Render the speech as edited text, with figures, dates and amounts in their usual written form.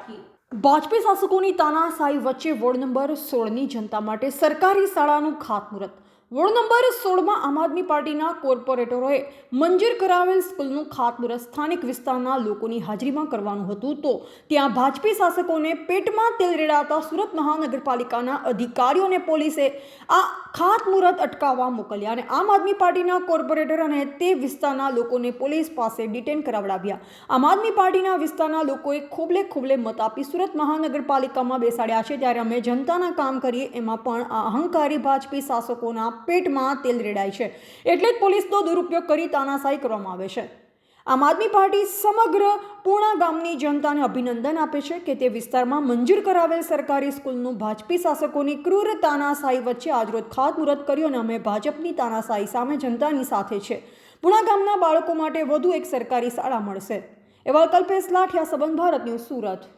રાખી। ભાજપી શાસકોની તાનાશાહી વચ્ચે ward number 16ની જનતા માટે સરકારી શાળાનું ખાતમુહૂર્ત। વોર્ડ નંબર 16માં આમ આદમી પાર્ટીના કોર્પોરેટરોએ મંજૂર કરાવેલ સ્કૂલનું ખાતમુહૂર્ત સ્થાનિક વિસ્તારના લોકોની હાજરીમાં કરવાનું હતું, તો ત્યાં ભાજપી શાસકોને પેટમાં તેલ રેડાતા સુરત મહાનગરપાલિકાના અધિકારીઓ અને પોલીસે આ ખાતમુહૂર્ત અટકાવવા મોકલ્યા અને આમ આદમી પાર્ટીના કોર્પોરેટર અને તે વિસ્તારના લોકોને પોલીસ પાસે ડિટેન કરાવડાવ્યા। આમ આદમી પાર્ટીના વિસ્તારના લોકોએ ખોબલે ખોબલે મત આપી સુરત મહાનગરપાલિકામાં બેસાડ્યા છે, ત્યારે અમે જનતાના કામ કરીએ એમાં પણ આ અહંકારી ભાજપી શાસકોના પેટમાં તેલ રેડાય છે, એટલે જ પોલીસનો દુરુપયોગ કરી તાનાશાહી કરવામાં આવે છે। આમ આદમી પાર્ટી સમગ્ર પૂર્ણા ગામની જનતાને અભિનંદન આપે છે કે તે વિસ્તારમાં મંજૂર કરાવેલ સરકારી સ્કૂલનું ભાજપી શાસકોની ક્રૂર તાનાશાહી વચ્ચે આજરોજ ખાતમુહૂર્ત કર્યું અને અમે ભાજપની તાનાશાહી સામે જનતાની સાથે છે। પૂર્ણા ગામના બાળકો માટે વધુ એક સરકારી શાળા મળશે। એવા કલ્પેશ લાઠિયા, સંબંધ ભારત ન્યૂઝ, સુરત।